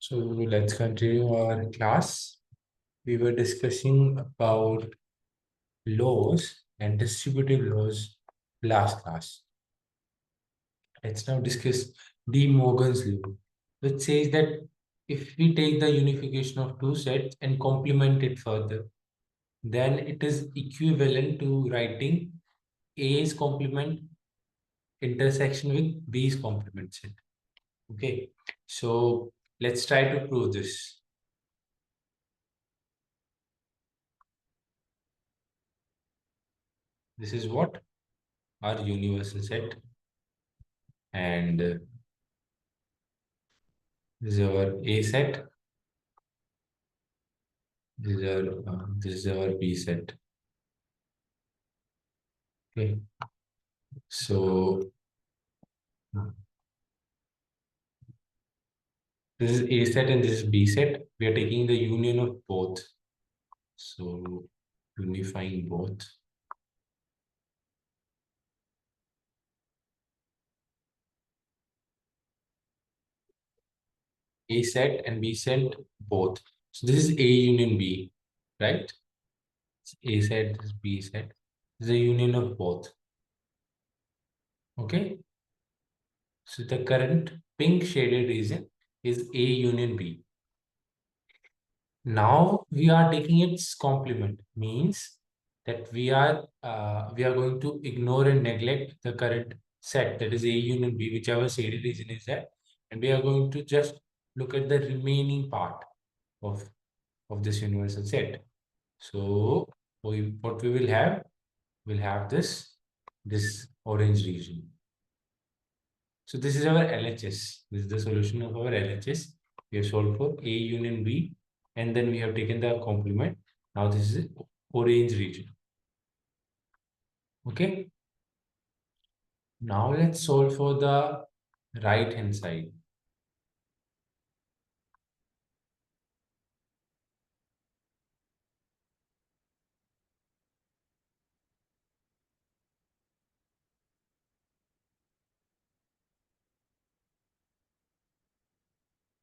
So let's continue our class. We were discussing about laws and distributive laws last class. Let's now discuss De Morgan's law, which says that if we take the unification of two sets and complement it further, then it is equivalent to writing A's complement intersection with B's complement set. Okay, so let's try to prove this. This is what? Our universal set, and this is our A set. This is our B set. Okay, so this is A set and this is B set. We are taking the union of both. So unifying both. A set and B set both. So this is A union B, right? A set, this is B set. This is a union of both. Okay. So the current pink shaded region is A union B. Now we are taking its complement, means that we are going to ignore and neglect the current set, that is A union B, whichever shaded region is there, and we are going to just look at the remaining part of this universal set. So what we will have, we'll have this orange region. So this is our LHS. This is the solution of our LHS. We have solved for A union B, and then we have taken the complement. Now this is orange region. Okay. Now let's solve for the right hand side.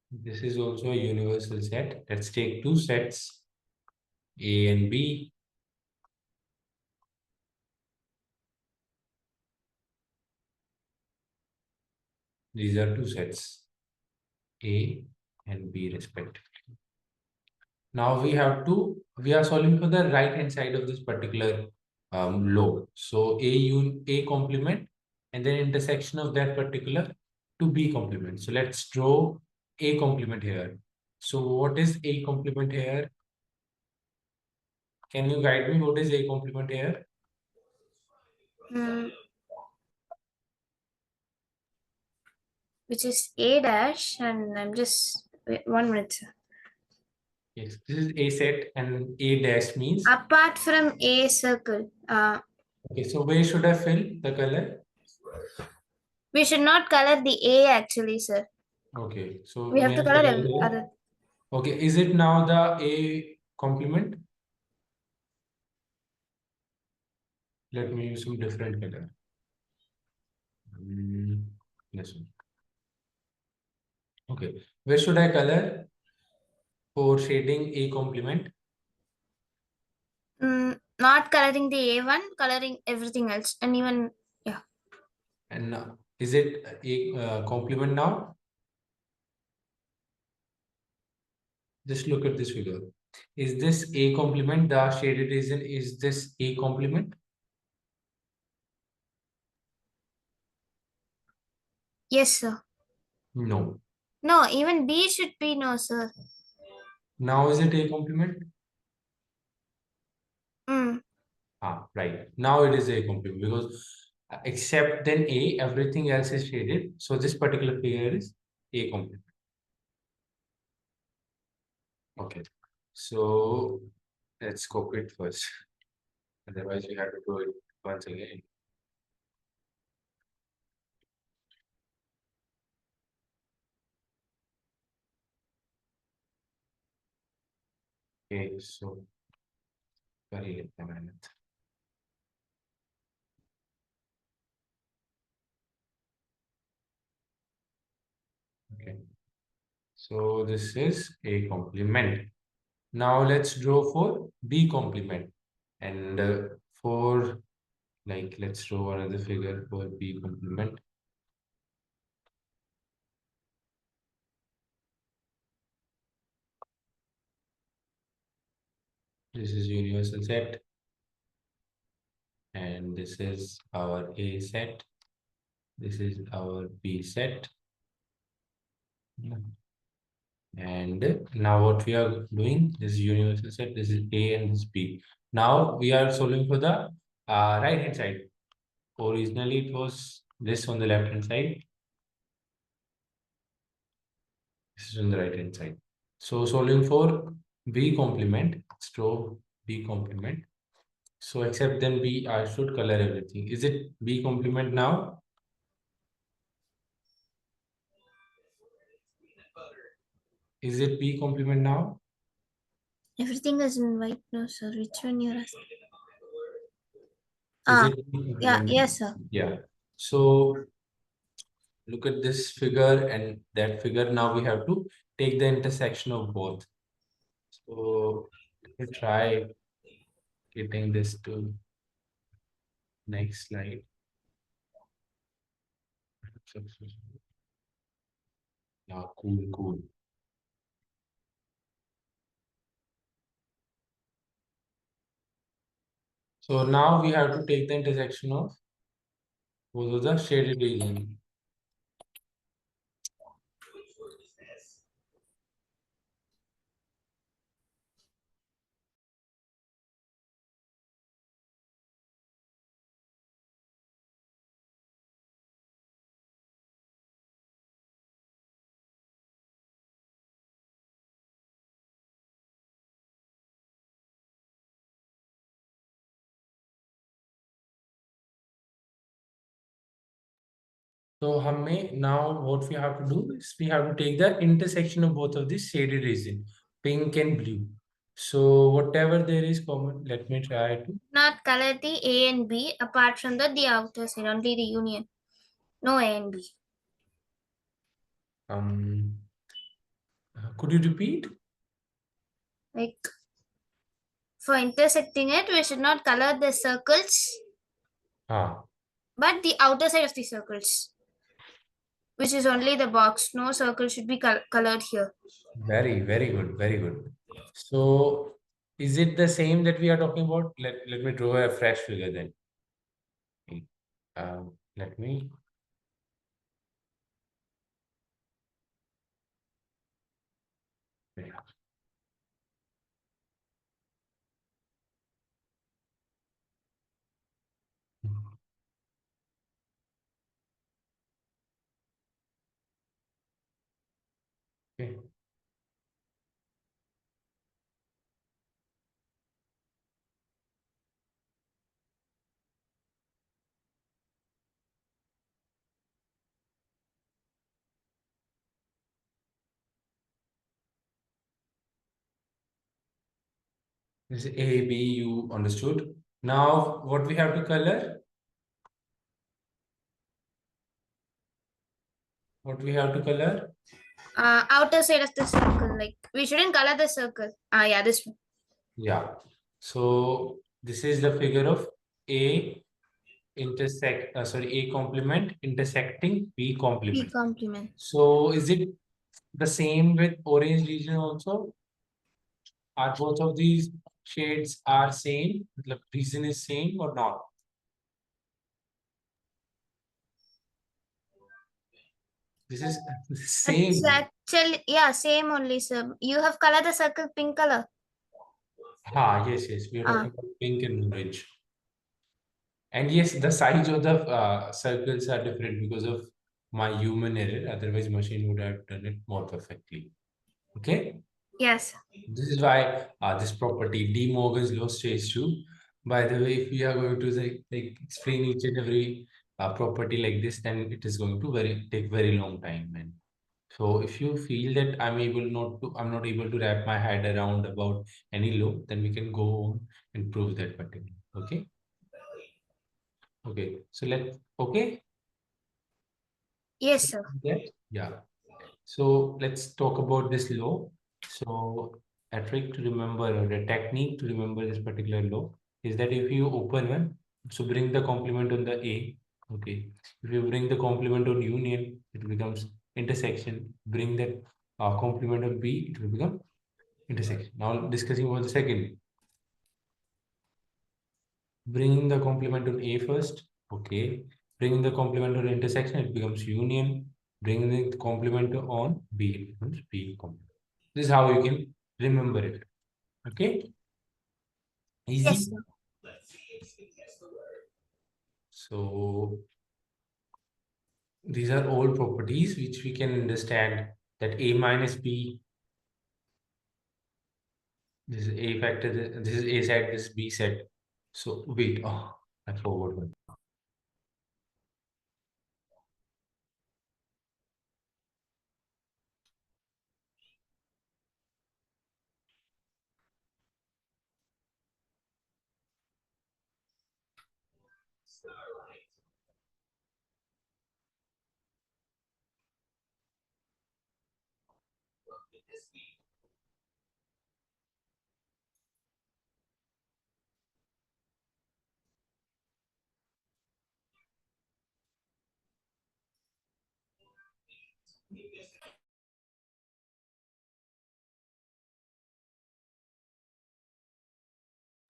This is also a universal set. Let's take two sets, A and B. These are two sets, A and B respectively. Now we are solving for the right hand side of this particular law. So A complement and then intersection of that particular to B complement. So let's draw A complement here. So what is A complement here? Can you guide me? What is A complement here? Which is A dash, and I'm just wait, 1 minute, sir. Yes, this is A set and A dash means. Apart from A circle, Okay, so where should I fill the color? we should not color the A actually, sir. Okay, so We have may to I color fill every the color? other. Okay, is it now the A complement? Let me use some different color. This one. Okay, where should I color for shading A complement? Not coloring the A1, coloring everything else, and even yeah. And now, is it A complement now? Just look at this figure. Is this A complement? The shaded region, is this A complement? Yes, sir. No. No, even B should be no, sir. Now is it A complement? Right. Now it is A complement because except then A, everything else is shaded. So this particular figure is A complement. Okay. So let's copy it first. Otherwise, you have to do it once again. Okay, so very लेते हैं मेहनत. Okay, So this is A complement. Now let's draw for B complement. And for let's draw another figure for B complement. This is universal set, and this is our A set. This is our B set. And now what we are doing, this is universal set, this is A and this is B. Now we are solving for the right hand side. Originally it was this on the left hand side. This is on the right hand side. So solving for B complement, so B complement. So except then I should color everything. Is it B complement now? Is it B complement now? Everything is in white. No, sir. Which one you're asking? Is Ah, it B yeah, complement? yes, sir. Yeah. So look at this figure and that figure. Now we have to take the intersection of both. So let me try getting this to next slide. Yeah, cool, cool. So now we have to take the intersection of both of the shaded region. So now what we have to do is we have to take the intersection of both of these shaded region, pink and blue. So whatever there is common, let me try to. Not color the A and B. Apart from that, the outer side, only the union. No A and B. Um, could you repeat? Like for intersecting it, we should not color the circles, Ah, but the outer side of the circles, which is only the box. No circle should be colored here. very good, very good. So is it the same that we are talking about? Let me draw a fresh figure then. Let me. Okay. This is A, B, you understood. Now what we have to color? What we have to color? Outer side of the circle. Like we shouldn't color the circle. Yeah, this one. Yeah. So this is the figure of A A complement intersecting B B complement. complement. So is it the same with orange region also? Are both of these shades are same? The reason is same or not? This is It's same. actually, yeah, same only, sir. You have colored the circle pink color. Yes. We are Ah, talking about pink and orange. And yes, the size of the circles are different because of my human error. Otherwise, machine would have done it more perfectly. Okay. yes. This is why this property De Morgan's law stays true. By the way, if we are going to explain each and every property like this, then it is going to take very long time. And so, if you feel that I'm not able to wrap my head around about any law, then we can go on and prove that particular. Okay. Okay. So okay. Yes, sir. That yeah. So let's talk about this law. So a trick to remember or a technique to remember this particular law is that if you open one, so bring the complement on the A. Okay. If you bring the complement on union, it becomes intersection. Bring that complement on B, it will become intersection. Now discussing about the second. Bringing the complement on A first. Okay. Bringing the complement on intersection, it becomes union. Bringing the complement on B, it becomes B complement. This is how you can remember it. Okay, Yes, easy. sir. So these are all properties which we can understand that A minus B, this is A factor, this is A set, this is B set. So wait, oh, I forgot one.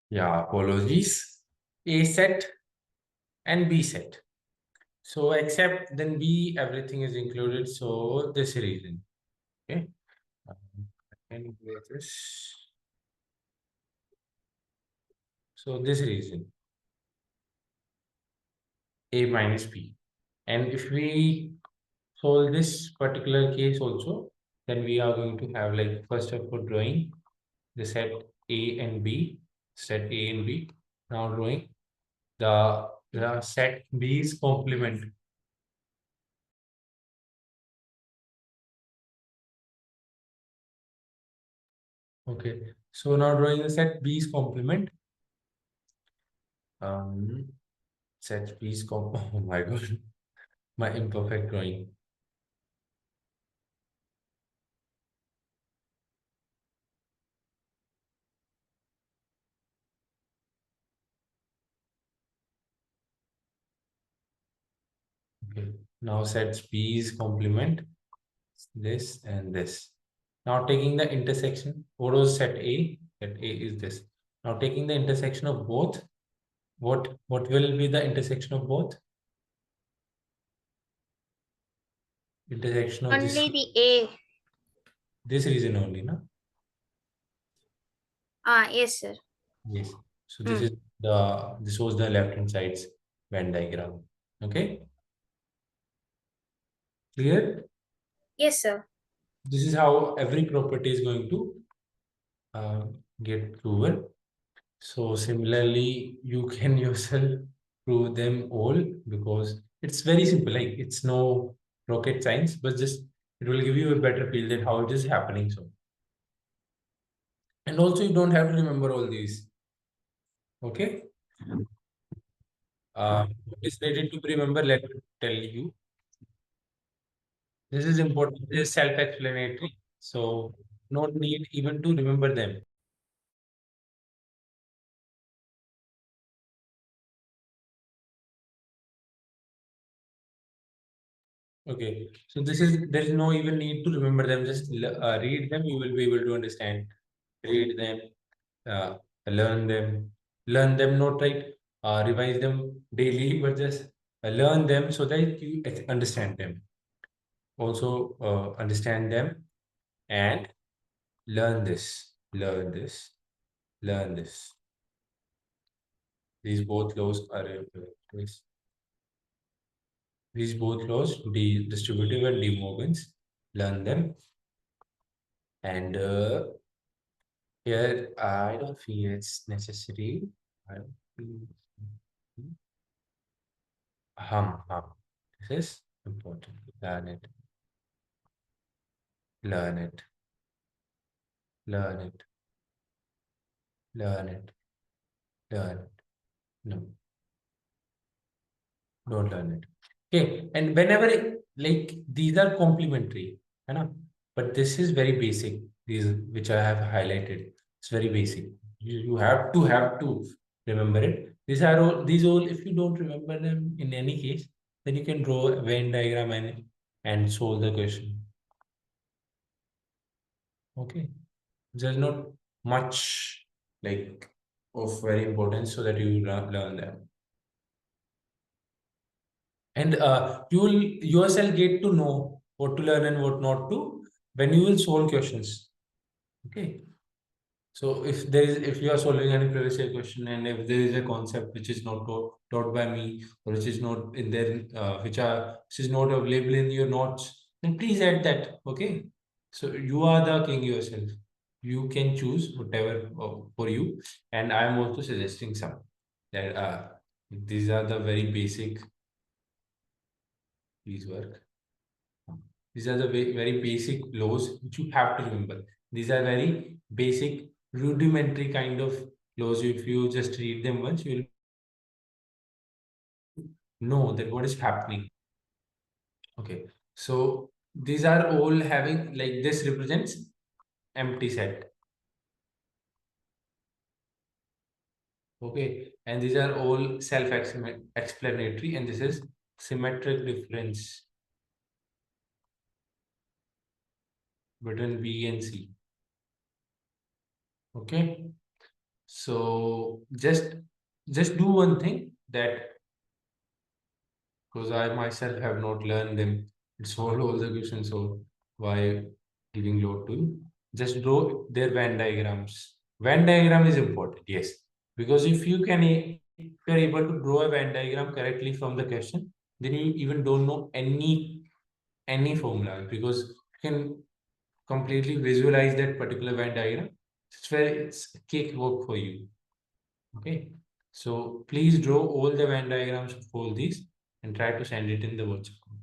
Yeah, apologies. A set and B set. So except then B, everything is included. So this reason. Okay. And this. So this reason. A minus B. And if we solve this particular case also, then we are going to have like first of all drawing the set A and B, set A and B. Now drawing the set B's complement. Okay, so now drawing the set B's complement. Um, set B's comp. Oh my god, my imperfect drawing. Okay, now sets B's complement. This and this. Now taking the intersection, what was set A? Set A is this. Now taking the intersection of both, what will be the intersection of both? Intersection of Only the A. this region only, no? Ah, yes, sir. Yes. So Hmm. this was the left hand side's Venn diagram. Okay, clear? Yes, sir. This is how every property is going to uh, get proven. So similarly, you can yourself prove them all because it's very simple. Like it's no rocket science, but just it will give you a better feel that how it is happening. So, and also you don't have to remember all these. Okay. What is needed to remember? Let me tell you. This is important. This is self-explanatory. So no need even to remember them. Okay. So this is there is no even need to remember them. Just read them. You will be able to understand. Read them, uh, learn them, not right, revise them daily, but just learn them so that you understand them. Also, understand them and learn this, learn this, learn this. These both laws are this. These both laws, the distributive and De Morgan's, learn them. And here, I don't feel it's necessary. I don't feel. Hum. This is important. Learn it. Learn it. Learn it. Learn it. Learn it. No, don't learn it. Okay. And whenever like these are complementary. है ना? But this is very basic, these which I have highlighted. It's very basic. You have to remember it. These all, if you don't remember them in any case, then you can draw a Venn diagram and solve the question. Okay, there's not much like of very importance so that you learn that. And you will yourself get to know what to learn and what not to when you will solve questions. Okay. So if you are solving any previous year question and if there is a concept which is not taught by me or which is not in there, which is not available in your notes, then please add that. Okay. So you are the king yourself. You can choose whatever for you. And I am also suggesting some that these are the very basic. Please work. These are the very basic laws which you have to remember. These are very basic, rudimentary kind of laws. If you just read them once, you will know that what is happening. Okay. So these are all having like this represents empty set. Okay. And these are all self-explanatory, and this is symmetric difference between B and C. Okay. So just do one thing that because I myself have not learned them. It's all the questions, so why giving load to you? Just draw their Venn diagrams. Venn diagram is important, yes, because if you're able to draw a Venn diagram correctly from the question, then you even don't know any formula because you can completely visualize that particular Venn diagram. It's cake work for you. Okay, so please draw all the Venn diagrams of all these and try to send it in the WhatsApp group.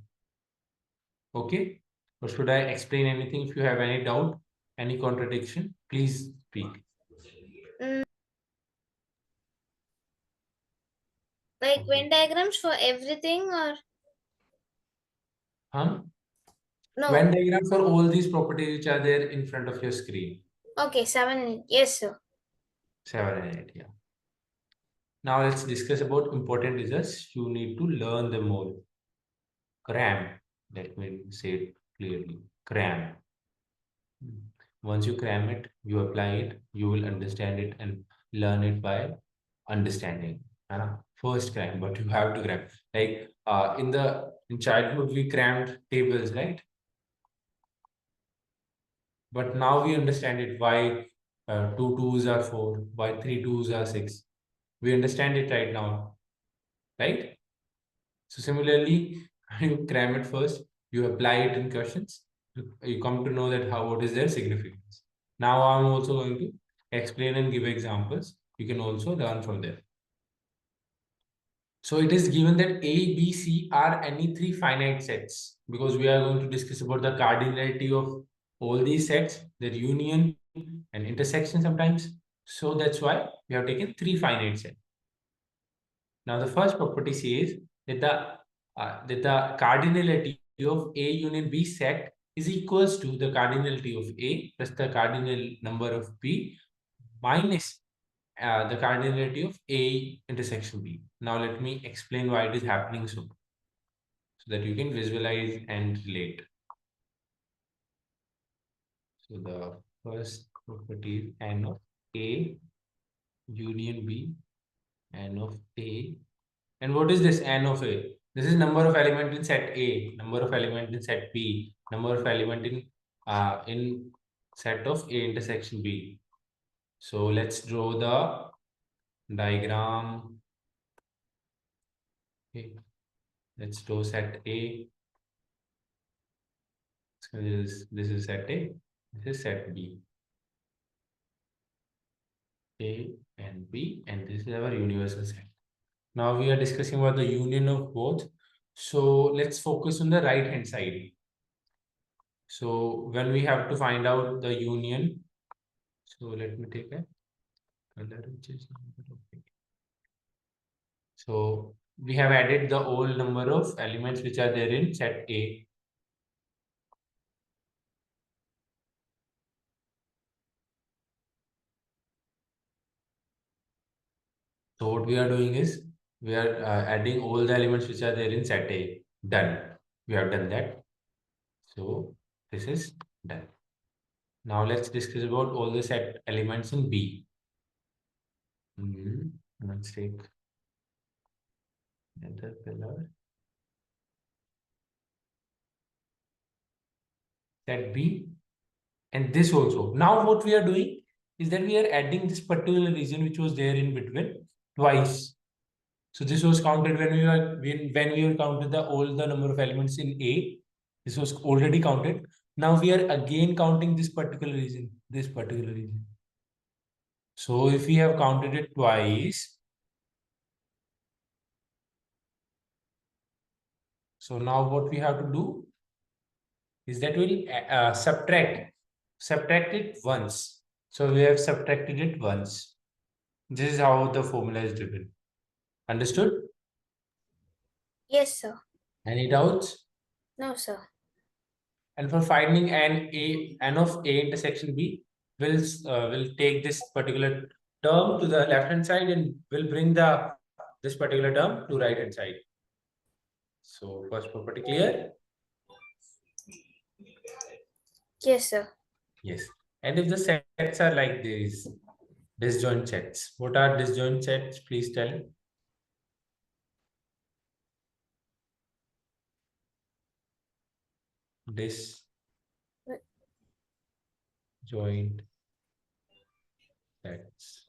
Okay, or should I explain anything? If you have any doubt, any contradiction, please speak. Mm, like Okay. Venn diagrams for everything or Huh? no? Venn diagram for all these properties which are there in front of your screen. Okay, 7 and 8. Yes, sir. 7 and 8, yeah. Now let's discuss about important results. You need to learn them all. Cram. Let me say it clearly. Cram. Once you cram it, you apply it, you will understand it and learn it by understanding. First cram, but you have to cram. Like in childhood, we crammed tables, right? But now we understand it why two twos are four, why three twos are six. We understand it right now, right? So similarly, you cram it first, you apply it in questions, you come to know that what is their significance. Now I'm also going to explain and give examples. You can also learn from there. So it is given that A, B, C are any three finite sets because we are going to discuss about the cardinality of all these sets, their union and intersection sometimes. So that's why we have taken three finite sets. Now the first property says that the cardinality of A union B set is equals to the cardinality of A plus the cardinal number of B minus the cardinality of A intersection B. Now let me explain why it is happening so that you can visualize and relate. So the first property is n of A union B, n of A. And what is this n of A? This is number of element in set A, number of element in set B, number of element in set of A intersection B. So let's draw the diagram. Okay. Let's draw set A. So this is set A, this is set B. A and B, and this is our universal set. Now we are discussing about the union of both. So let's focus on the right hand side. So when we have to find out the union, so let me take a color which is okay. So we have added the whole number of elements which are there in set A. So what we are doing is we are adding all the elements which are there in set A. Done. We have done that. So this is done. Now let's discuss about all the set elements in B. Let's take another pillar. Set B and this also. Now what we are doing is that we are adding this particular region which was there in between twice. So this was counted when we were counted the all the number of elements in A. This was already counted. Now we are again counting this particular region. This particular region. So if we have counted it twice, so now what we have to do is that we'll subtract it once. So we have subtracted it once. This is how the formula is driven. Understood? Yes, sir. Any doubts? No, sir. And for finding n of A intersection B, will take this particular term to the left hand side and will bring this particular term to right hand side. So first property clear? Yes, sir. Yes. And if the sets are like these, disjoint sets. What are disjoint sets? Please tell. Disjoint sets.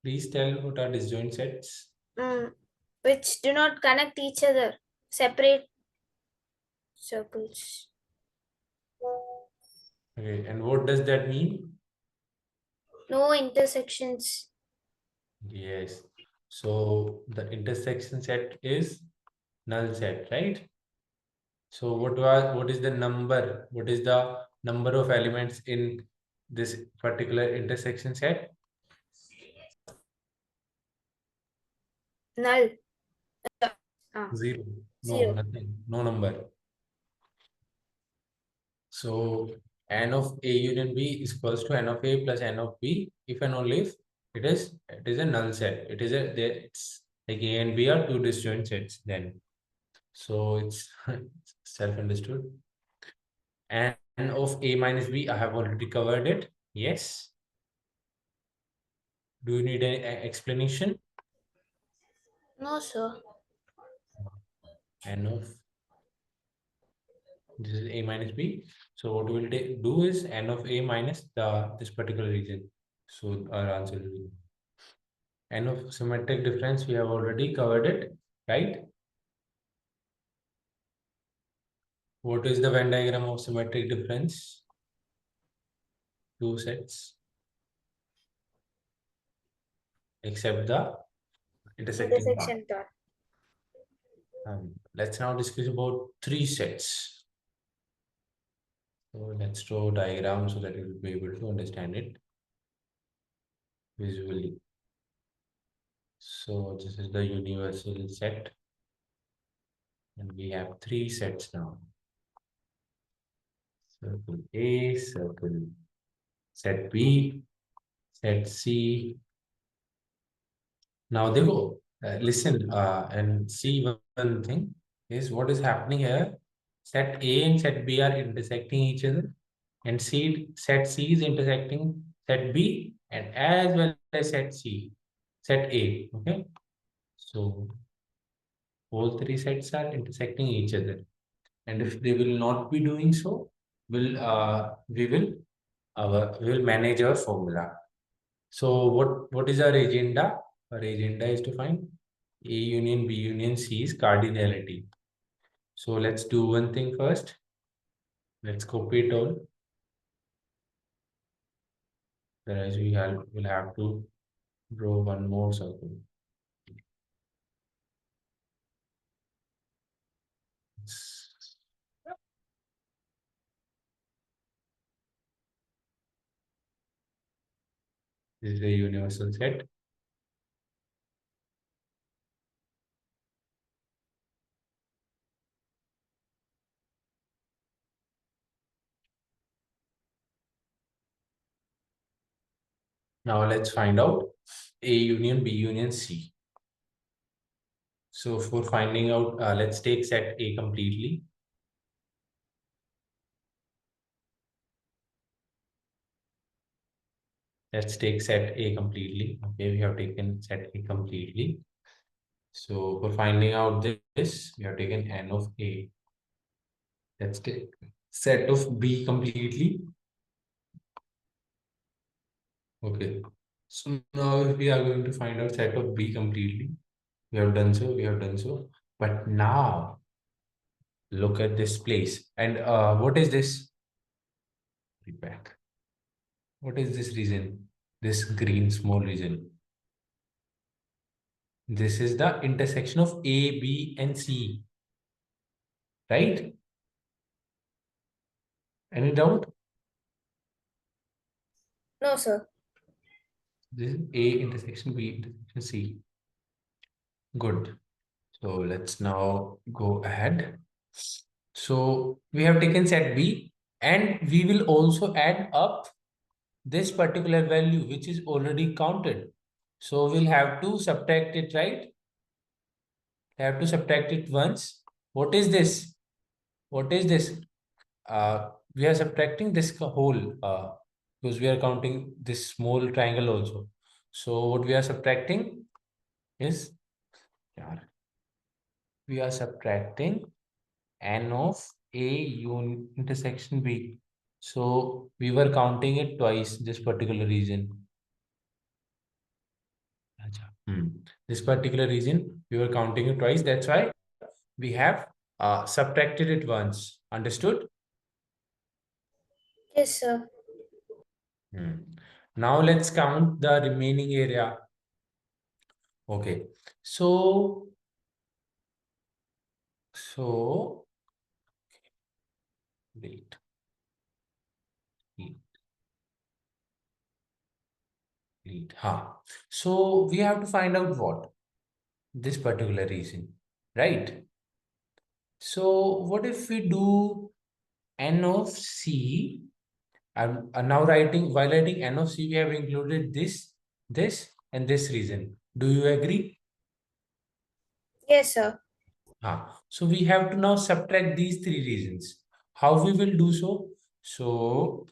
Please tell what are disjoint sets. Which do not connect each other. Separate circles. Okay, and what does that mean? No intersections. Yes. So the intersection set is null set, right? So what is the number? What is the number of elements in this particular intersection set? Null. Zero. No, Zero. nothing. No number. So n of A union B is equals to n of A plus n of B if and only if it is a null set. It's like A and B are two disjoint sets then. So it's self-understood. And of A minus B, I have already covered it. Yes. Do you need an explanation? No, sir. N of this is A minus B. So what we'll do is N of A minus this particular region. So our answer will be N of symmetric difference. We have already covered it, right? What is the Venn diagram of symmetric difference? Two sets, except the intersecting part. Intersection dot. Let's now discuss about three sets. So let's draw a diagram so that you will be able to understand it visually. So this is the universal set, and we have three sets now. Circle A, circle set B, set C. Now they go. Listen and see one thing is what is happening here. Set A and set B are intersecting each other, and set C is intersecting set B, and as well as set A. Okay, so all three sets are intersecting each other, and if they will not be doing so, we will manage our formula. So what is our agenda? Our agenda is to find A union B union C's cardinality. So let's do one thing first. Let's copy it all. Whereas will have to draw one more circle. This is a universal set. Now let's find out A union B union C. So for finding out, let's take set A completely. Let's take set A completely. Okay, we have taken set A completely. So for finding out this, we have taken n of A. Let's take set of B completely. Okay. So now if we are going to find out set of B completely, we have done so, we have done so. But now look at this place. And what is this? Back. What is this region? This green small region. This is the intersection of A, B, and C, right? Any doubt? No, sir. This is A intersection B intersection C. Good. So let's now go ahead. So we have taken set B and we will also add up this particular value which is already counted. So we'll have to subtract it, right? Have to subtract it once. What is this? What is this? We are subtracting this whole because we are counting this small triangle also. So what we are subtracting is, yeah, we are subtracting n of A intersection B. So we were counting it twice, this particular region. Acha. This particular region, we were counting it twice. That's why we have subtracted it once. Understood? Yes, sir. Now let's count the remaining area. Okay. So wait. Wait. So we have to find out what? This particular region, right? So what if we do n of C? I'm now writing, while writing n of C, we have included this, and this region. Do you agree? Yes, sir. So we have to now subtract these three regions. How we will do so? So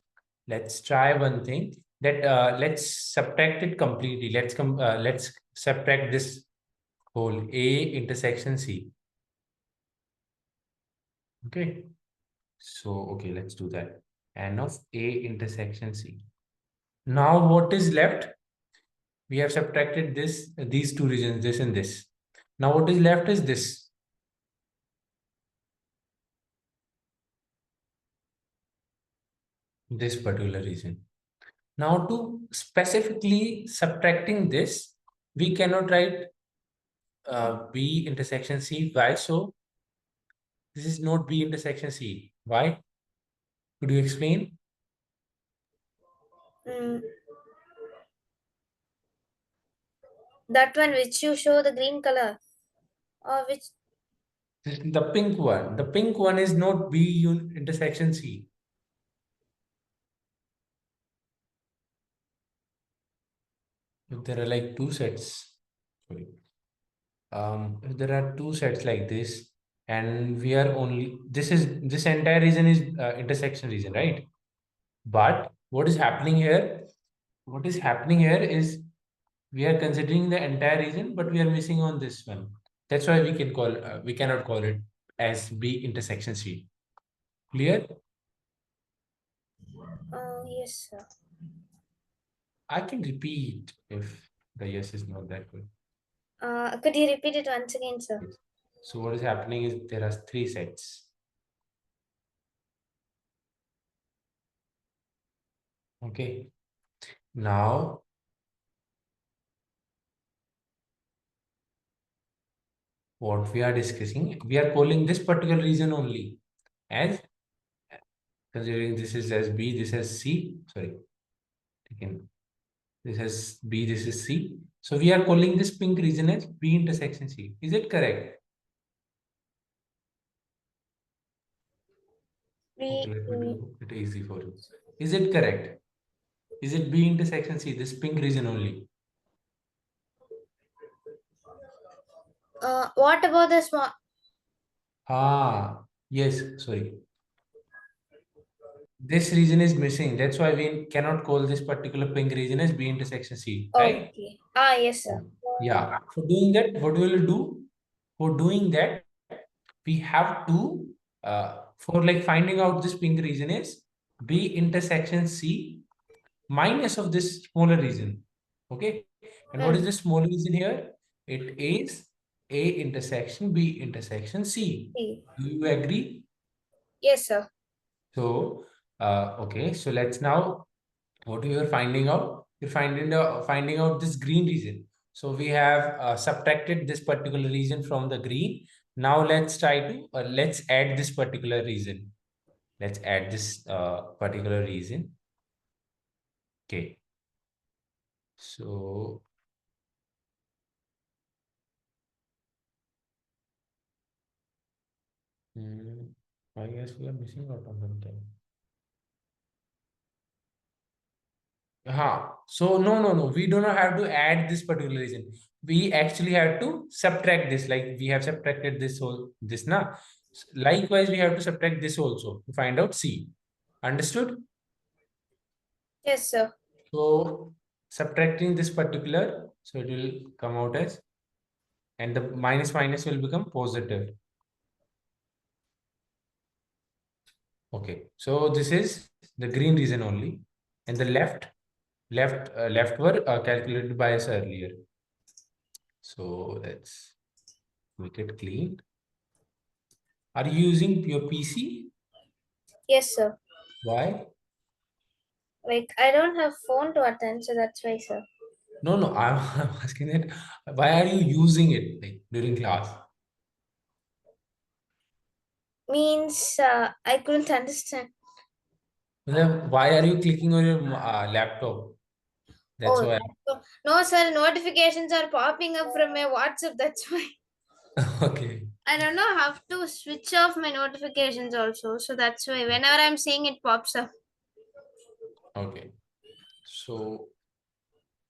let's try one thing that let's subtract it completely. Let's subtract this whole A intersection C. Okay. So okay, let's do that. N of A intersection C. Now what is left? We have subtracted these two regions, this and this. Now what is left is this particular region. Now to specifically subtracting this, we cannot write B intersection C. Why so? This is not B intersection C. Why? Could you explain? Mm, that one which you show the green color, or which? The pink one. The pink one is not B intersection C. If there are like two sets, sorry. If there are two sets like this, and we are only this entire region is intersection region, right? But what is happening here? What is happening here is we are considering the entire region, but we are missing on this one. That's why we cannot call it as B intersection C. Clear? Yes, sir. I can repeat if the yes is not that good. Could you repeat it once again, sir? Yes. So what is happening is there are three sets. Okay. Now what we are discussing, we are calling this particular region only as, considering this is as B, this is C. Sorry, taken. This is B, this is C. So we are calling this pink region as B intersection C. Is it correct? Okay, We, let me we do it easy for you. Is it correct? Is it B intersection C? This pink region only. What about the small? Yes, sorry. This region is missing. That's why we cannot call this particular pink region as B intersection C, right? Okay. Ah, yes, sir. Yeah. For doing that, what we will do? For doing that, we have to, for like finding out this pink region is B intersection C minus of this smaller region. Okay. And what is Hmm. the smaller region here? It is A intersection B intersection C. C. Do you agree? Yes, sir. So, okay. So let's now, what we are finding out? We're finding out this green region. So we have subtracted this particular region from the green. Now let's try to, let's add this particular region. Let's add this particular region. Okay. So, I guess we are missing out on something. So no. We do not have to add this particular region. We actually have to subtract this. Like we have subtracted this whole this na. Likewise, we have to subtract this also to find out C. Understood? Yes, sir. So subtracting this particular, so it will come out as, and the minus minus will become positive. Okay. So this is the green region only, and the left were calculated by us earlier. So let's make it clean. Are you using your PC? Yes, sir. Why? Like I don't have phone to attend, so that's why, sir. No. I'm asking that. Why are you using it like during class? Means I couldn't understand. Then why are you clicking on your laptop? That's Oh, why. no, sir. Notifications are popping up from my WhatsApp. That's why. Okay. I don't know how to switch off my notifications also. So that's why whenever I'm seeing it pops up. Okay. So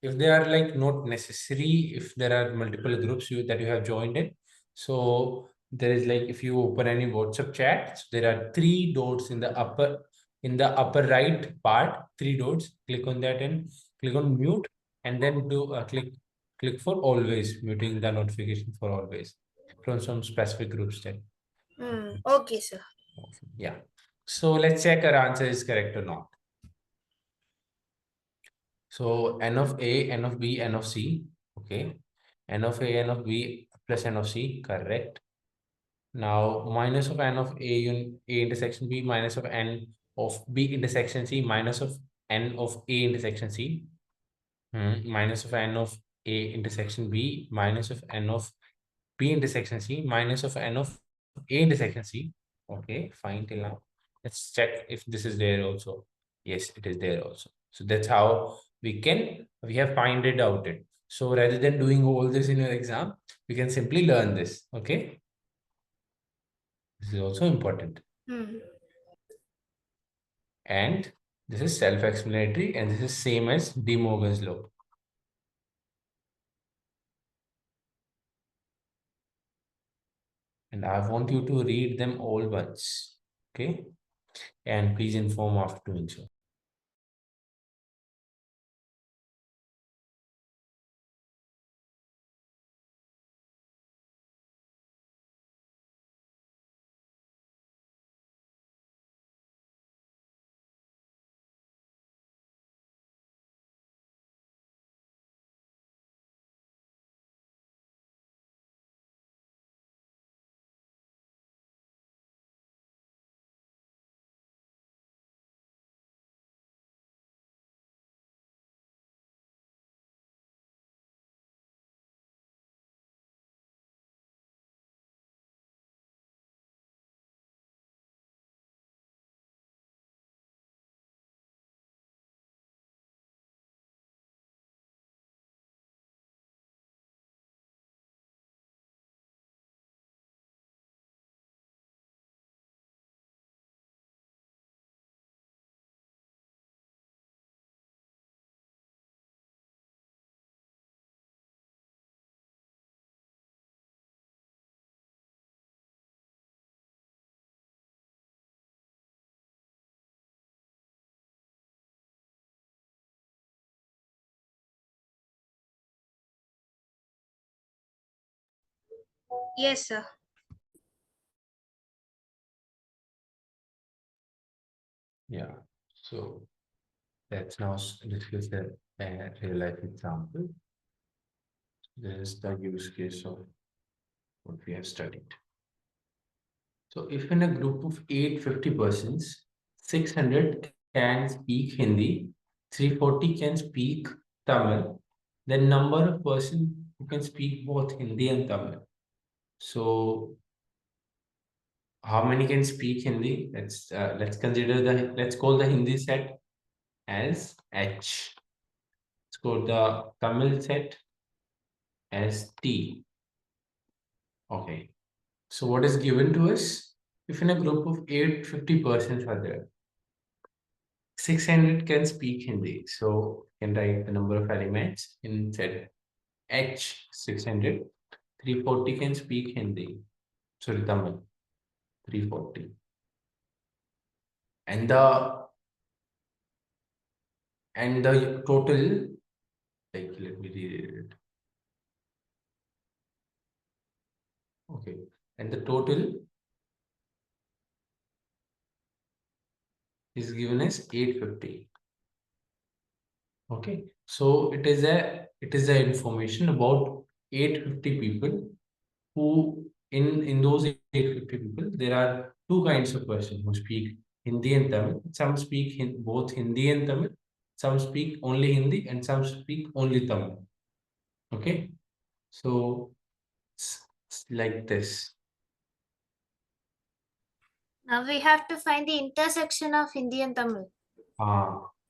if they are like not necessary, if there are multiple groups that you have joined in, so there is like, if you open any WhatsApp chat, so there are three dots in the upper right part, three dots. Click on that and click on mute, and then do click for always, muting the notification for always from some specific groups then. Okay, sir. Yeah. So let's check our answer is correct or not. So n of A, n of B, n of C. Okay. N of A, n of B plus n of C. Correct. Now minus of n of A intersection B minus of n of B intersection C minus of n of A intersection C. Minus of n of A intersection B minus of n of B intersection C minus of n of A intersection C. Okay, fine till now. Let's check if this is there also. Yes, it is there also. So that's how we have find it out it. So rather than doing all this in your exam, we can simply learn this. Okay, this is also important. Hmm. And this is self-explanatory, and this is same as De Morgan's law. And I want you to read them all once. Okay, and please inform after doing so. Yes, sir. Yeah. So let's now discuss the real life example. This is the use case of what we have studied. So if in a group of 850 persons, 600 can speak Hindi, 340 can speak Tamil, then number of persons who can speak both Hindi and Tamil. So how many can speak Hindi? Let's call the Hindi set as H. Let's call the Tamil set as T. Okay. So what is given to us? If in a group of 850 persons are there, 600 can speak Hindi. So you can write the number of elements in set H 600. 340 can speak Hindi. Sorry, Tamil. 340. And the total, like let me read it. Okay. And the total is given as 850. Okay. So it is a information about 850 people who in those 850 people, there are two kinds of person who speak Hindi and Tamil. Some speak both Hindi and Tamil. Some speak only Hindi and some speak only Tamil. Okay. So it's like this. Now we have to find the intersection of Hindi and Tamil.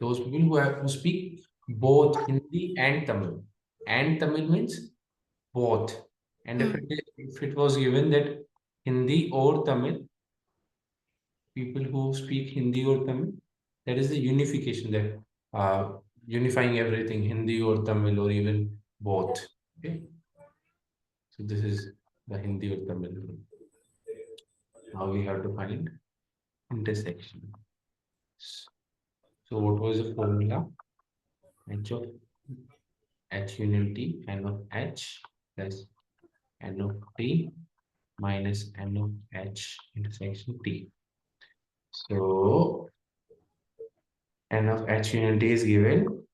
Those people who speak both Hindi and Tamil. And Tamil means both. And if it was given that Hindi or Tamil, people who speak Hindi or Tamil, that is the unification, that unifying everything, Hindi or Tamil or even both. Okay. So this is the Hindi or Tamil. Now we have to find intersection. So what was the formula? H of H union T, N of H plus N of T minus N of H intersection T. So N of H union T is given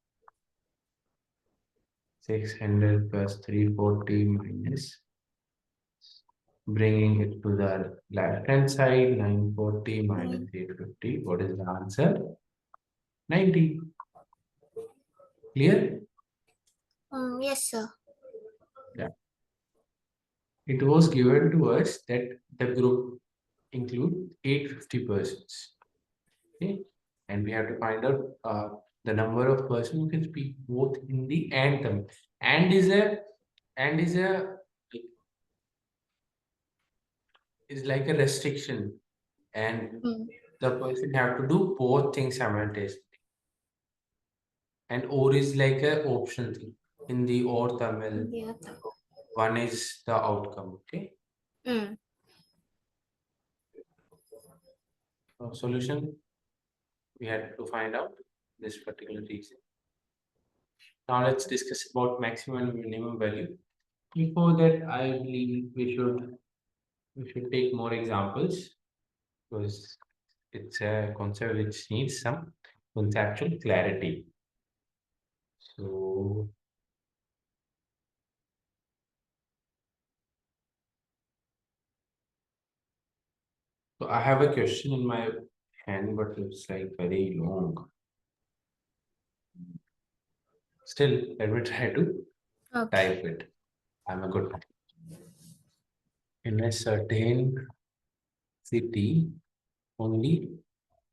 600 plus 340 minus, bringing it to the left hand side, 940 minus 850. What is the answer? 90. Clear? Yes, sir. Yeah. It was given to us that the group include 850 persons. Okay. And we have to find out the number of persons who can speak both Hindi and Tamil. And is a is like a restriction, and the person have to do both things simultaneously. And or is like a optional thing. Hindi or Tamil. Yeah. One is the outcome. Okay. Mm. So solution, we had to find out this particular reason. Now let's discuss about maximum and minimum value. Before that, I believe we should take more examples, because it's a concept which needs some conceptual clarity. So I have a question in my hand, but it's like very long. Still, let me try to Okay. type it. I'm a good typer. In a certain city, only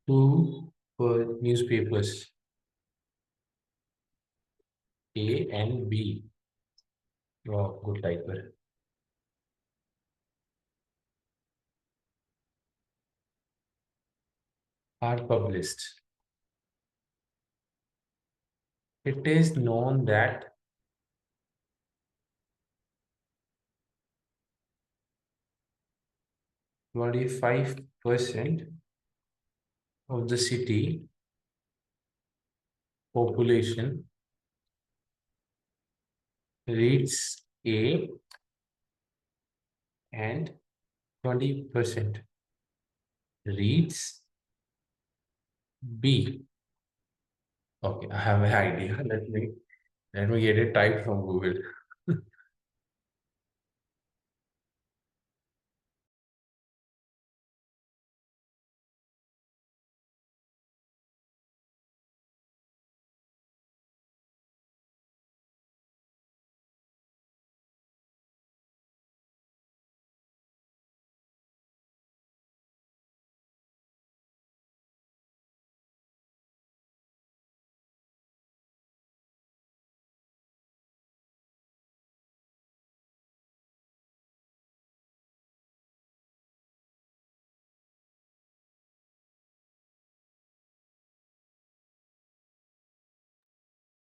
two newspapers, A and B. Wow, good typer. Are published. It is known that 25% of the city population reads A and 20% reads B. Okay, I have an idea. Let me get it typed from Google.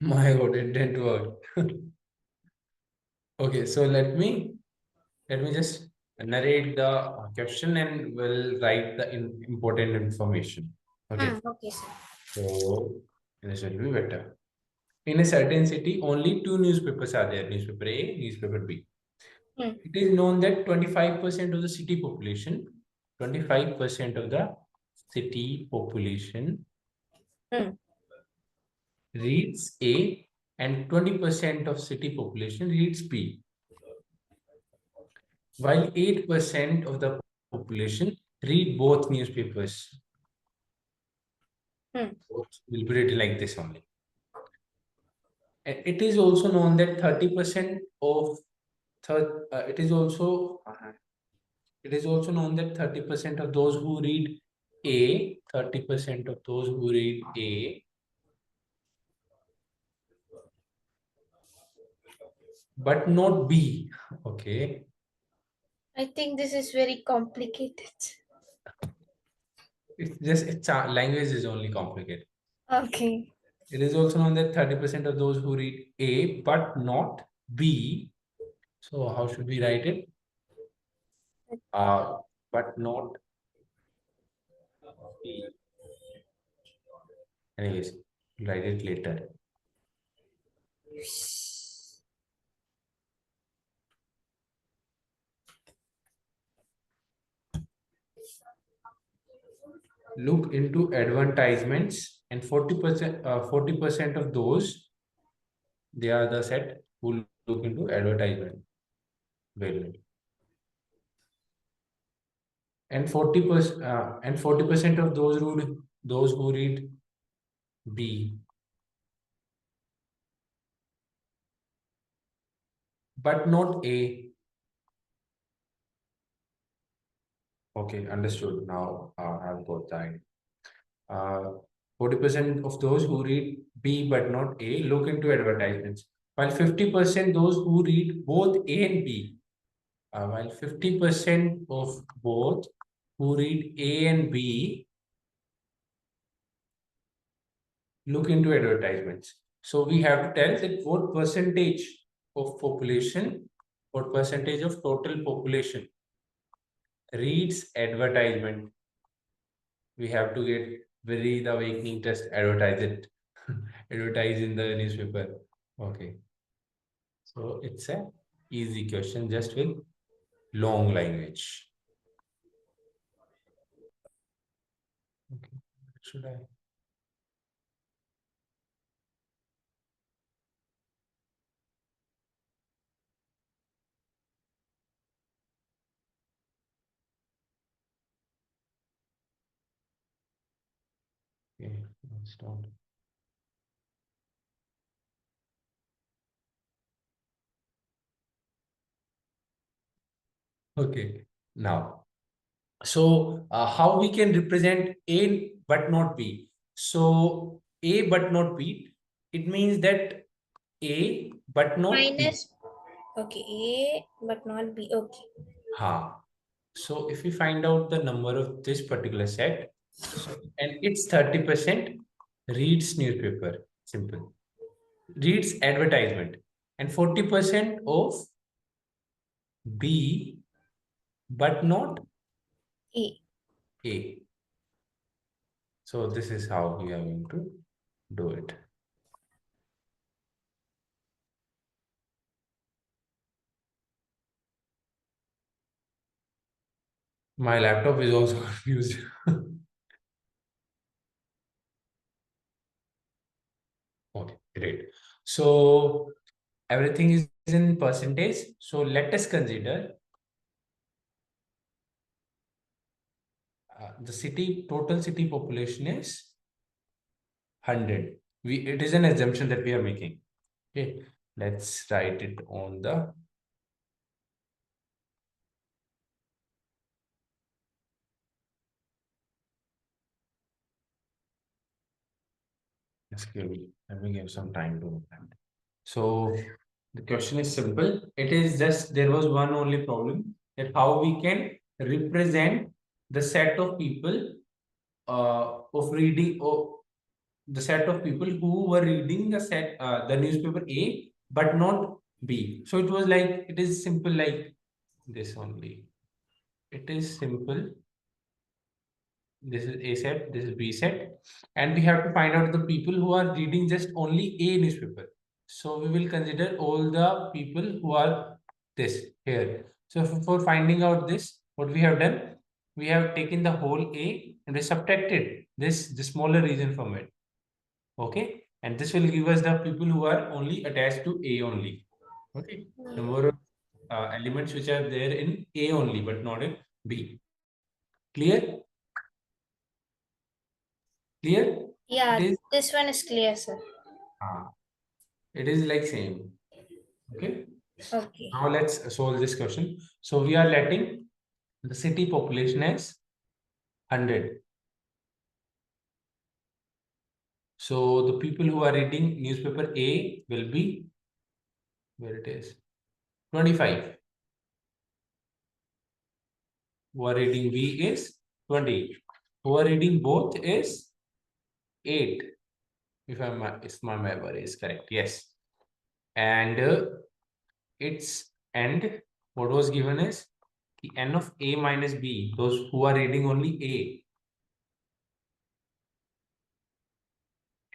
My God, it didn't work. Okay, so let me just narrate the question and we'll write the important information. Okay, Okay, sir. so this will be better. In a certain city, only two newspapers are there, newspaper A, newspaper B. Hmm. It is known that 25% of the city population, 25% of the city population Hmm. reads A and 20% of city population reads B, while 8% of the population read both newspapers. Hmm. Both will be written like this only. And it is also known that 30% of it is also known that 30% of those who read A, 30% of those who read A, but not B. Okay. I think this is very complicated. Language is only complicated. Okay. It is also known that 30% of those who read A but not B. So how should we write it? But not B. Anyways, write it later. Look into advertisements, and 40% of those, they are the set who look into advertisement. Very well. And 40% of those who read B, but not A. Okay, understood. Now I've got that. 40% of those who read B but not A look into advertisements, while 50% those who read both A and B, while 50% of both who read A and B look into advertisements. So we have to tell that what percentage of population, what percentage of total population reads advertisement. We have to get very the awakening test, advertise it, advertise in the newspaper. Okay. So it's a easy question just with long language. Okay. Should I? Okay, let's start. Okay, now, so how we can represent A but not B? So A but not B, it means that A but not B. Minus. Okay, A but not B. Okay. Ha. So if we find out the number of this particular set, so and it's 30% reads newspaper, simple, reads advertisement, and 40% of B but not A. A. So this is how we are going to do it. My laptop is also confused. Okay, great. So everything is in percentage. So let us consider the city total city population is 100. It is an assumption that we are making. Okay, let's write it on the SQL. Let me give some time to that. So the question is simple. It is just there was one only problem, that how we can represent the set of people of reading, or the set of people who were reading the newspaper A but not B. So it was like, it is simple like this only. It is simple. This is A set, this is B set, and we have to find out the people who are reading just only A newspaper. So we will consider all the people who are this here. So for finding out this, what we have done, we have taken the whole A and we subtracted the smaller region from it. Okay, and this will give us the people who are only attached to A only. Okay, number of elements which are there in A only but not in B. Clear? Clear? It Yeah, is this one is clear, sir. it is like same. Okay. Okay. Now let's solve this question. So we are letting the city population as 100. So the people who are reading newspaper A will be, where it is, 25. Who are reading B is 20. Who are reading both is 8. If my memory is correct. Yes. And its end, what was given is the n of A minus B, those who are reading only A,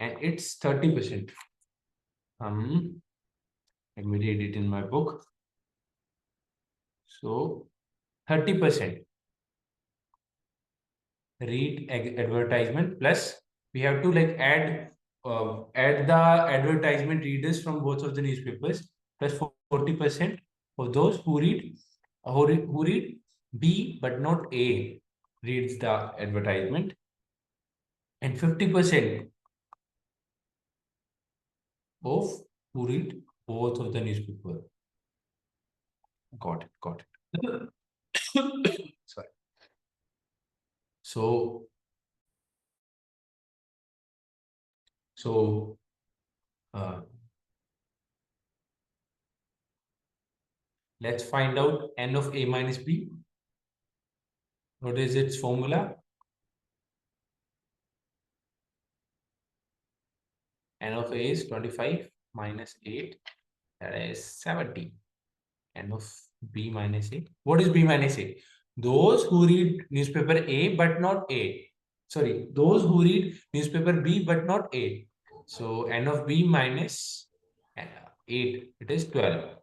and it's 30%. Let me read it in my book. So 30% read advertisement, plus we have to like add the advertisement readers from both of the newspapers, plus 40% of those who read B but not A reads the advertisement, and 50% of who read both of the newspaper. Got it. Got it. Sorry. So uh, let's find out n of A minus B. What is its formula? N of A is 25 minus 8, that is 70. N of B minus A. What is B minus A? Those who read newspaper A but not A. Sorry, those who read newspaper B but not A. So N of B minus 8, it is 12.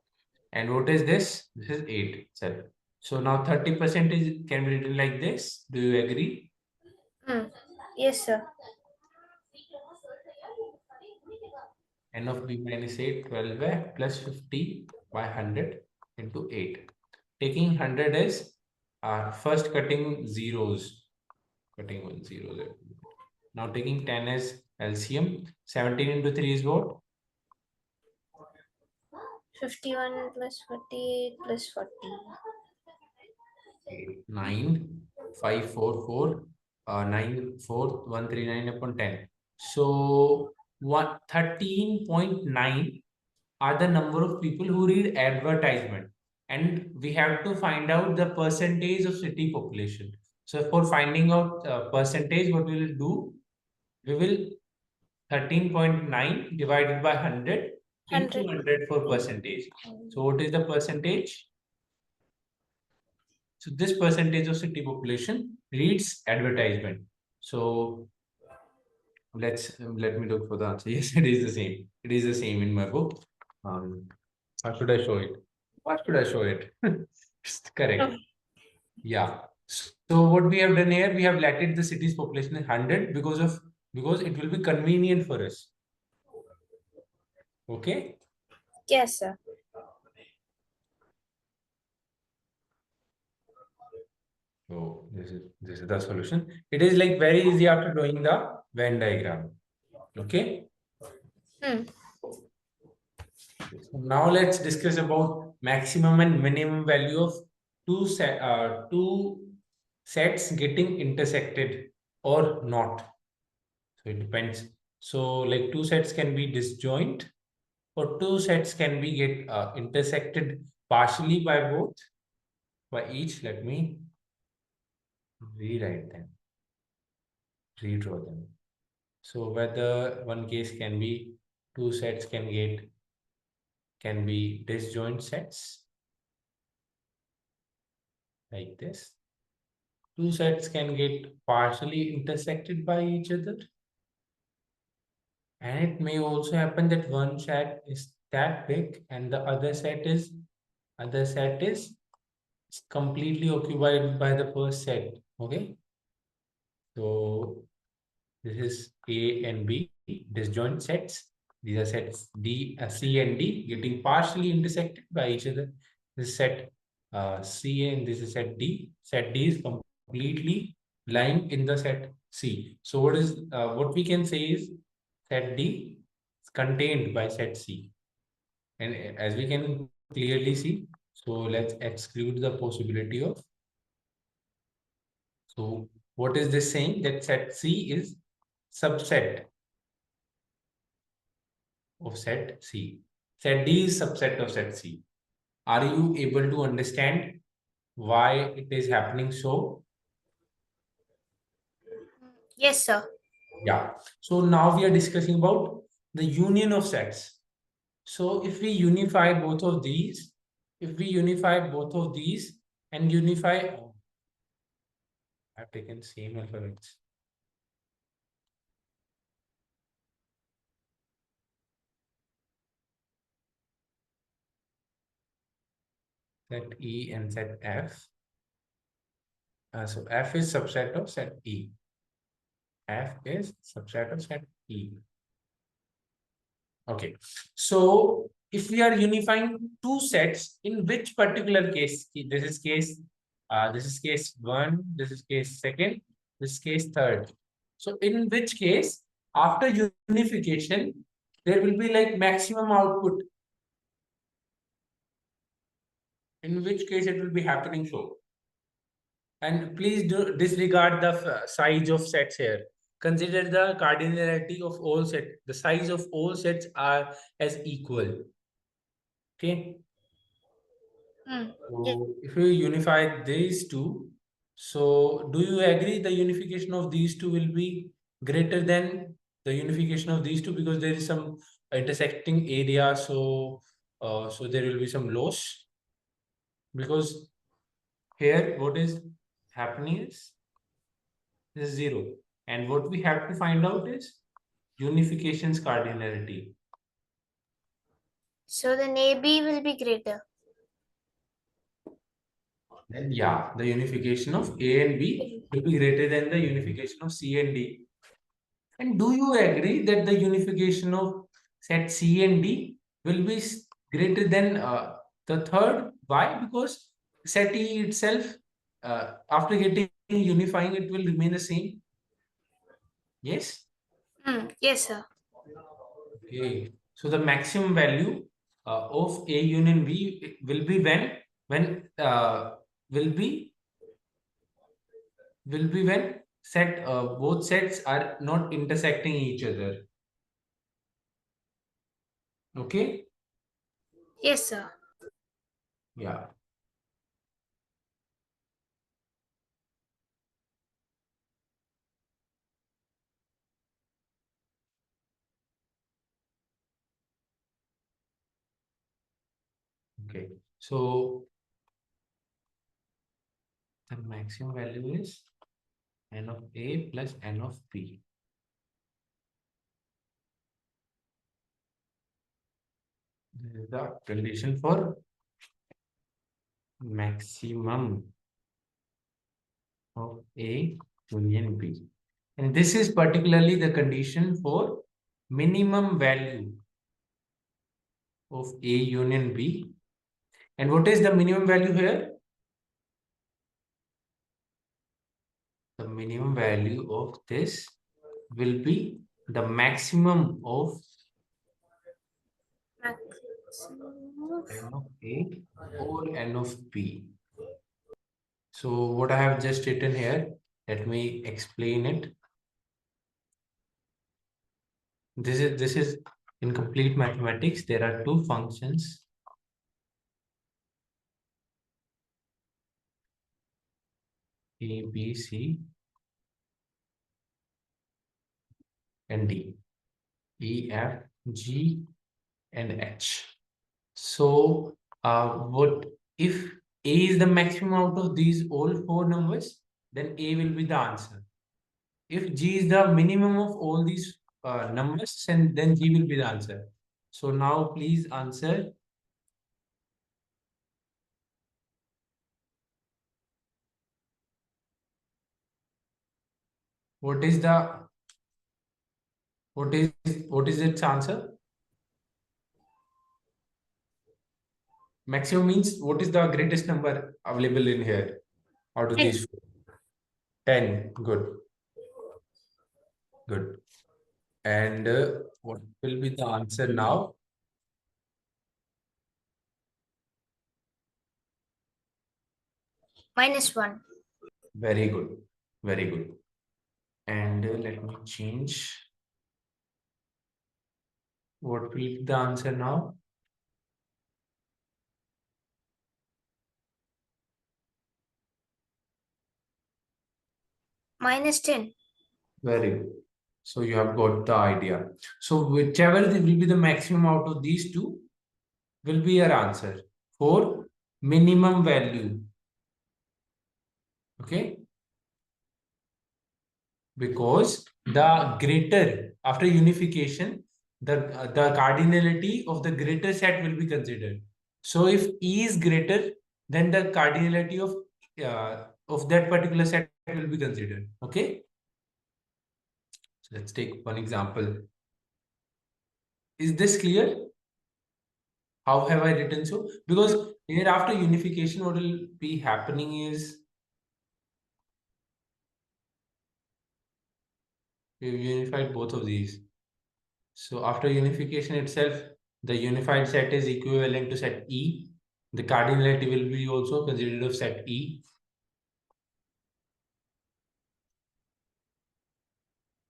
And what is this? This is 8. So now 30% can be written like this. Do you agree? Yes, sir. N of B minus 8, 12 plus 50 by 100 into 8. Taking 100 as first cutting zeros. Cutting one zero there. Now taking 10 as LCM. 17 into 3 is what? 51 plus 48 plus 40. 9, 5, 4, 4, 9, 4, 139 upon 10. So 13.9 are the number of people who read advertisement, and we have to find out the percentage of city population. So for finding out percentage, what we will do, we will 13.9 divided by 100 into 100. 100 for percentage. So what is the percentage? So this percentage of city population reads advertisement. So let me look for the answer. Yes, it is the same. It is the same in my book. How should I show it? What should I show it? It's correct. Yeah. So what we have done here, we have let it the city's population is 100 because it will be convenient for us. Okay. Yes, sir. So this is the solution. It is like very easy after drawing the Venn diagram. Okay. Hmm. So now let's discuss about maximum and minimum value of two sets getting intersected or not. So it depends. So like two sets can be disjoint or two sets can be get intersected partially by both by each. Let me rewrite them, redraw them. So whether one case can be two sets can be disjoint sets like this. Two sets can get partially intersected by each other. And it may also happen that one set is that big and the other set is completely occupied by the first set. Okay. So this is A and B disjoint sets. These are sets C and D getting partially intersected by each other. This is set C and this is set D. Set D is completely lying in the set C. So what we can say is set D is contained by set C. And as we can clearly see, so let's exclude the possibility of. So what is this saying? That set C is subset of set C. Set D is subset of set C. Are you able to understand why it is happening so? Yes, sir. Yeah. So now we are discussing about the union of sets. So if we unify both of these, if we unify both of these and unify, oh, I've taken same alphabets. Set E and set F. So F is subset of set E. F is subset of set E. Okay. So if we are unifying two sets, in which particular case, this is case one, this is case second, this is case third. So in which case, after unification, there will be like maximum output. In which case it will be happening so. And please do disregard the size of sets here. Consider the cardinality of all sets. The size of all sets are as equal. Okay. Hmm. Ye- So if we unify these two, so do you agree the unification of these two will be greater than the unification of these two because there is some intersecting area, so there will be some loss because here what is happening is this is zero, and what we have to find out is unification's cardinality. So then AB will be greater. Then yeah, the unification of A and B will be greater than the unification of C and D. And do you agree that the unification of set C and D will be greater than the third? Why? Because set E itself, after getting unifying, it will remain the same. Yes. Hmm. Yes, sir. Okay. So the maximum value of A union B will be when will be when set both sets are not intersecting each other. Okay. Yes, sir. Yeah. Okay. So the maximum value is n of A plus n of B. This is the condition for maximum of A union B. And this is particularly the condition for minimum value of A union B. And what is the minimum value here? The minimum value of this will be the maximum of n of A or n of B. So what I have just written here, let me explain it. This is in complete mathematics. There are two functions A, B, C, and D, E, F, G, and H. So, what if A is the maximum out of these all four numbers? Then A will be the answer. If G is the minimum of all these numbers, and then G will be the answer. So now please answer. What is the what is its answer? Maximum means what is the greatest number available in here out of 10. these four? 10. Good. Good. And what will be the answer now? -1. Very good. Very good. And let me change. What will be the answer now? -10. Very good. So you have got the idea. So whichever will be the maximum out of these two will be your answer for minimum value. Okay. Because the greater after unification, the cardinality of the greater set will be considered. So if E is greater, then the cardinality of that particular set will be considered. Okay. So let's take one example. Is this clear? How have I written so? Because here after unification, what will be happening is we've unified both of these. So after unification itself, the unified set is equivalent to set E. The cardinality will be also considered of set E.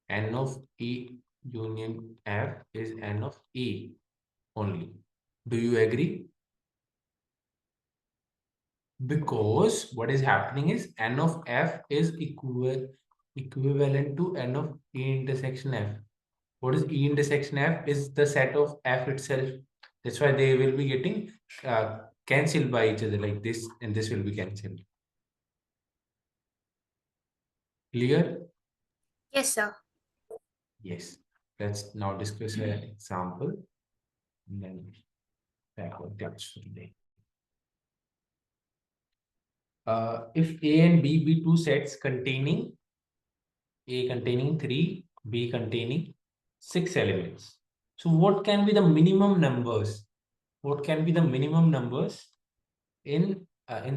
N of E union F is N of E only. Do you agree? Because what is happening is N of F is equivalent to N of E intersection F. What is E intersection F? Is the set of F itself. That's why they will be getting cancelled by each other like this, and this will be cancelled. Clear? Yes, sir. Yes. Let's now discuss an example and then backward class for today. If A and B be two sets containing A containing 3, B containing 6 elements. So what can be the minimum numbers? What can be the minimum numbers in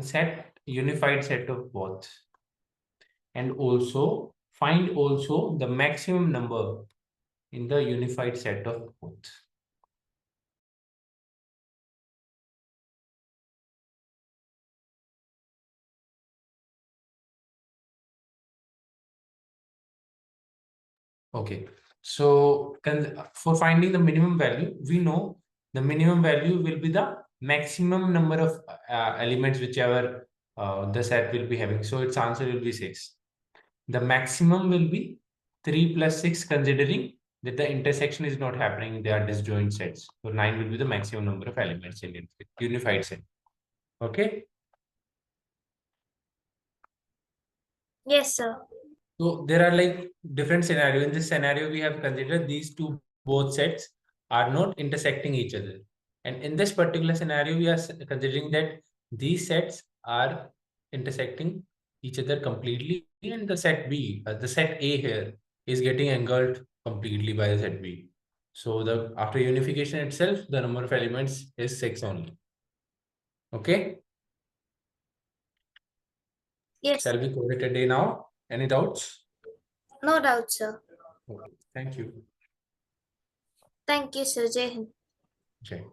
set unified set of both? And also find also the maximum number in the unified set of both. Okay, so for finding the minimum value, we know the minimum value will be the maximum number of elements whichever the set will be having. So its answer will be 6. The maximum will be 3 plus 6 considering that the intersection is not happening, they are disjoint sets. So 9 will be the maximum number of elements in unified set. Okay. Yes, sir. So there are like different scenarios. In this scenario, we have considered these two both sets are not intersecting each other. And in this particular scenario, we are considering that these sets are intersecting each other completely, and the set B, the set A here is getting engulfed completely by the set B. So the after unification itself, the number of elements is 6 only. Okay. Yes. Shall we call it a day now? Any doubts? No doubt, sir. Okay. Thank you. Thank you, sir. Jai Hind. Jai.